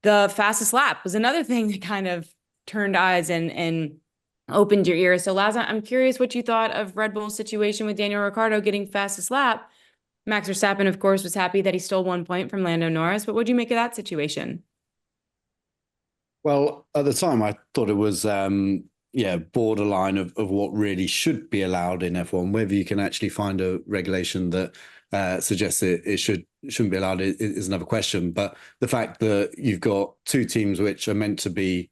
the fastest lap was another thing that kind of turned eyes and opened your ears. So Laz, I'm curious what you thought of Red Bull's situation with Daniel Ricciardo getting fastest lap. Max Verstappen, of course, was happy that he stole 1 point from Lando Norris, but what do you make of that situation? Well, at the time, I thought it was, yeah, borderline of what really should be allowed in F1. Whether you can actually find a regulation that suggests it shouldn't be allowed is another question. But the fact that you've got two teams which are meant to be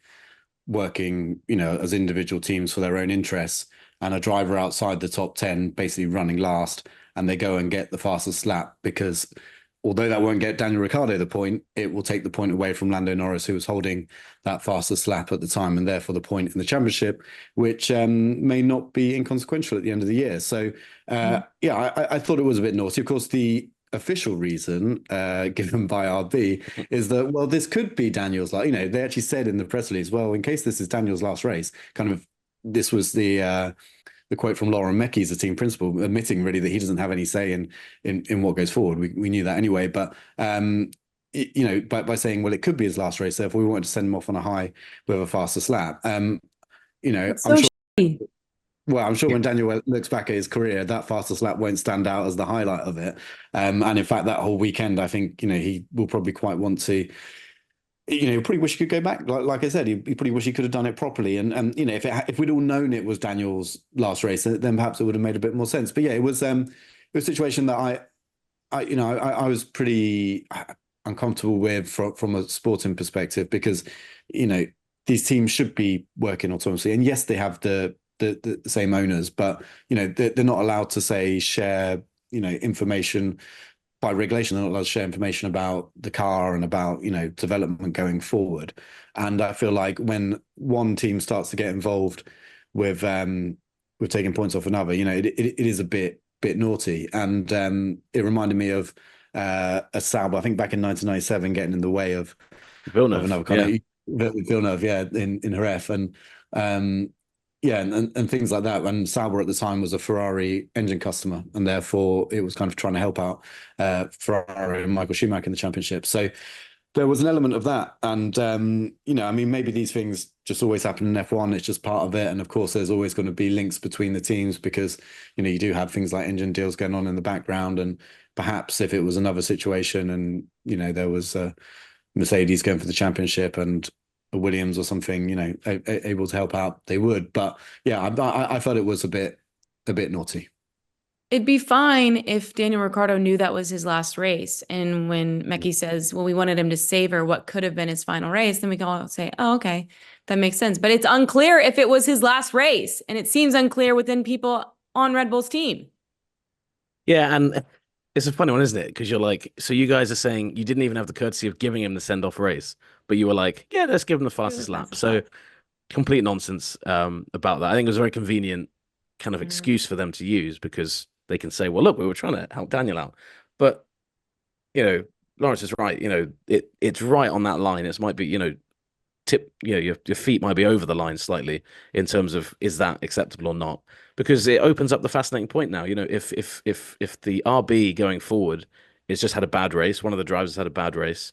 working, as individual teams for their own interests, and a driver outside the top 10 basically running last, and they go and get the fastest lap because although that won't get Daniel Ricciardo the point, it will take the point away from Lando Norris, who was holding that fastest lap at the time, and therefore the point in the championship, which may not be inconsequential at the end of the year. So, yeah, I thought it was a bit naughty. Of course, the official reason given by RB is that, well, this could be Daniel's, they actually said in the press release, well, in case this is Daniel's last race, kind of this was the quote from Laurent Mecki's, the team principal, admitting really that he doesn't have any say in what goes forward. We knew that anyway, but by saying, well, it could be his last race, therefore we wanted to send him off on a high with a fastest lap. It's I'm so sure. shitty. Well, I'm sure when Daniel looks back at his career, that fastest lap won't stand out as the highlight of it. And in fact, that whole weekend, I think he will probably quite want to. Probably wish he could go back. Like I said, he probably wish he could have done it properly. And if we'd all known it was Daniel's last race, then perhaps it would have made a bit more sense. But yeah, it was a situation that I was pretty uncomfortable with from a sporting perspective because these teams should be working autonomously. And yes, they have the same owners, but they're not allowed to share information by regulation. They're not allowed to share information about the car and about development going forward. And I feel like when one team starts to get involved with taking points off another, it is a bit naughty. And it reminded me of a Sauber, I think back in 1997, getting in the way of Villeneuve, another kind of Villeneuve, yeah, in Jerez, and yeah, and things like that. And Sauber at the time was a Ferrari engine customer, and therefore it was kind of trying to help out Ferrari and Michael Schumacher in the championship. So there was an element of that. And, I mean, maybe these things just always happen in F1. It's just part of it. And of course, there's always going to be links between the teams because, you do have things like engine deals going on in the background. And perhaps if it was another situation and, there was Mercedes going for the championship and a Williams or something, able to help out, they would. But yeah, I felt it was a bit naughty. It'd be fine if Daniel Ricciardo knew that was his last race. And when Mecki says, well, we wanted him to savor what could have been his final race, then we can all say, oh, okay, that makes sense. But it's unclear if it was his last race. And it seems unclear within people on Red Bull's team. Yeah, and it's a funny one, isn't it? Because you're like, so you guys are saying you didn't even have the courtesy of giving him the send-off race, but you were like, yeah, let's give him the fastest lap. So complete nonsense about that. I think it was a very convenient kind of excuse for them to use because they can say, well, look, we were trying to help Daniel out. But, Lawrence is right. It's right on that line. It might be, your feet might be over the line slightly in terms of is that acceptable or not? Because it opens up the fascinating point now. If the RB going forward has just had a bad race, one of the drivers has had a bad race,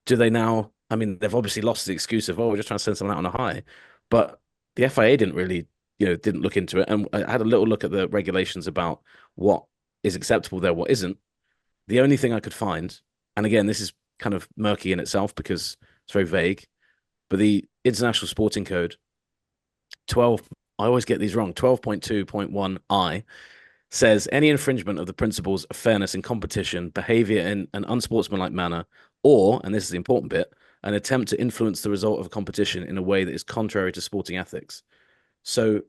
do they now? I mean, they've obviously lost the excuse of, oh, we're just trying to send someone out on a high, but the FIA didn't really, didn't look into it. And I had a little look at the regulations about what is acceptable there, what isn't. The only thing I could find, and again, this is kind of murky in itself because it's very vague, but the International Sporting Code 12, I always get these wrong, 12.2.1i says any infringement of the principles of fairness in competition, behavior in an unsportsmanlike manner, or, and this is the important bit, an attempt to influence the result of a competition in a way that is contrary to sporting ethics. So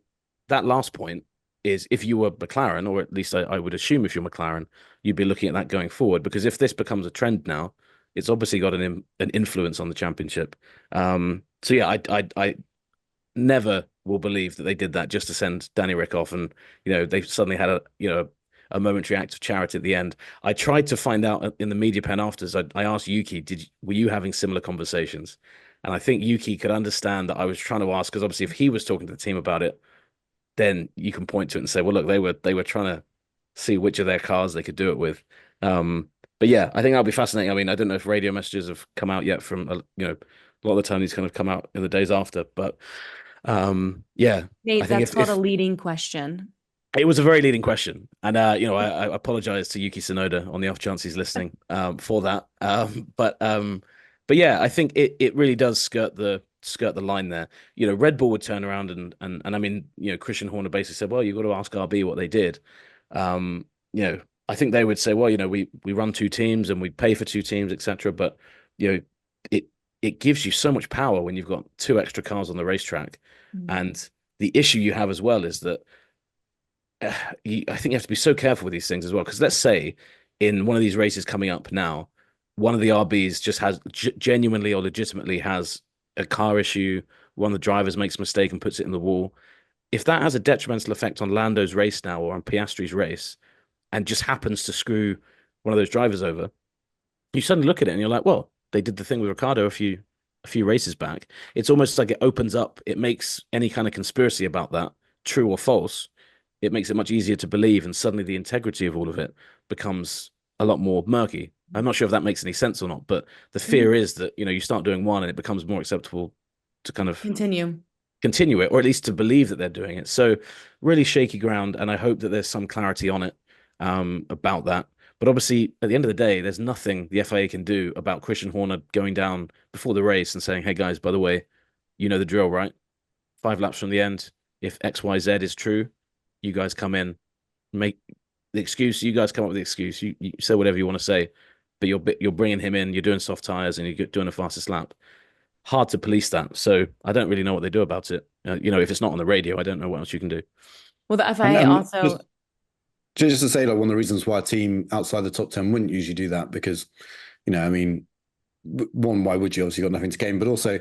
that last point is if you were McLaren, or at least I would assume if you're McLaren, you'd be looking at that going forward, because if this becomes a trend now, it's obviously got an influence on the championship. So yeah, I never will believe that they did that just to send Danny Rick off, and they suddenly had a momentary act of charity at the end. I tried to find out in the media pen afterwards. I asked Yuki, were you having similar conversations? And I think Yuki could understand that I was trying to ask, because obviously if he was talking to the team about it, then you can point to it and say, well, look, they were trying to see which of their cars they could do it with. But yeah, I think that'll be fascinating. I mean, I don't know if radio messages have come out yet from, a lot of the time these kind of come out in the days after. But yeah, I Nate, think that's called a if leading question. it was a very leading question, and I apologize to Yuki Tsunoda on the off chance he's listening for that. But yeah, I think it really does skirt the line there. Red Bull would turn around and I mean, Christian Horner basically said, well, you've got to ask RB what they did. Um, I think they would say, well, we run two teams and we pay for two teams, etc. But you know, it it gives you so much power when you've got two extra cars on the racetrack, and the issue you have as well is that I think you have to be so careful with these things as well. Because let's say in one of these races coming up now, one of the RBs just has genuinely or legitimately has a car issue. One of the drivers makes a mistake and puts it in the wall. If that has a detrimental effect on Lando's race now or on Piastri's race, and just happens to screw one of those drivers over, you suddenly look at it and you're like, well, they did the thing with Ricciardo a few races back. It's almost like it opens up, it makes any kind of conspiracy about that true or false. It makes it much easier to believe, and suddenly the integrity of all of it becomes a lot more murky. I'm not sure if that makes any sense or not, but the fear is that, you start doing one and it becomes more acceptable to kind of continue it, or at least to believe that they're doing it. So really shaky ground, and I hope that there's some clarity on it about that. But obviously, at the end of the day, there's nothing the FIA can do about Christian Horner going down before the race and saying, hey guys, by the way, you know the drill, right? 5 laps from the end, if XYZ is true, you guys come in, make the excuse, you guys come up with the excuse, you say whatever you want to say, but you're bringing him in, you're doing soft tires and you're doing a fastest lap. Hard to police that. So I don't really know what they do about it. If it's not on the radio, I don't know what else you can do. Well, the FIA also... Just to say, like, one of the reasons why a team outside the top 10 wouldn't usually do that, because, I mean, one, why would you? Obviously, got nothing to gain, but also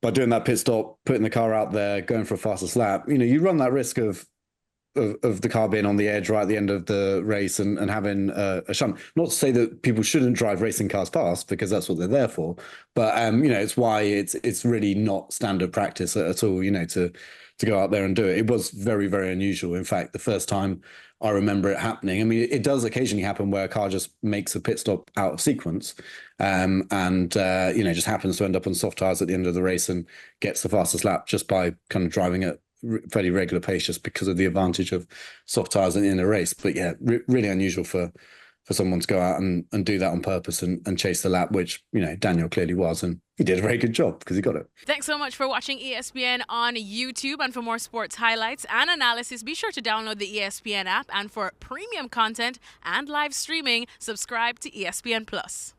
by doing that pit stop, putting the car out there, going for a fastest lap, you run that risk of the car being on the edge right at the end of the race and having a shunt. Not to say that people shouldn't drive racing cars fast, because that's what they're there for, but it's why it's really not standard practice at all, to go out there and do it. It was very, very unusual. In fact, the first time I remember it happening, I mean, it does occasionally happen where a car just makes a pit stop out of sequence, and just happens to end up on soft tires at the end of the race and gets the fastest lap just by kind of driving at fairly regular pace, just because of the advantage of soft tires in the race. But yeah, really unusual for someone to go out and do that on purpose and chase the lap, which, Daniel clearly was, and he did a very good job because he got it. Thanks so much for watching ESPN on YouTube, and for more sports highlights and analysis, be sure to download the ESPN app, and for premium content and live streaming, subscribe to ESPN Plus.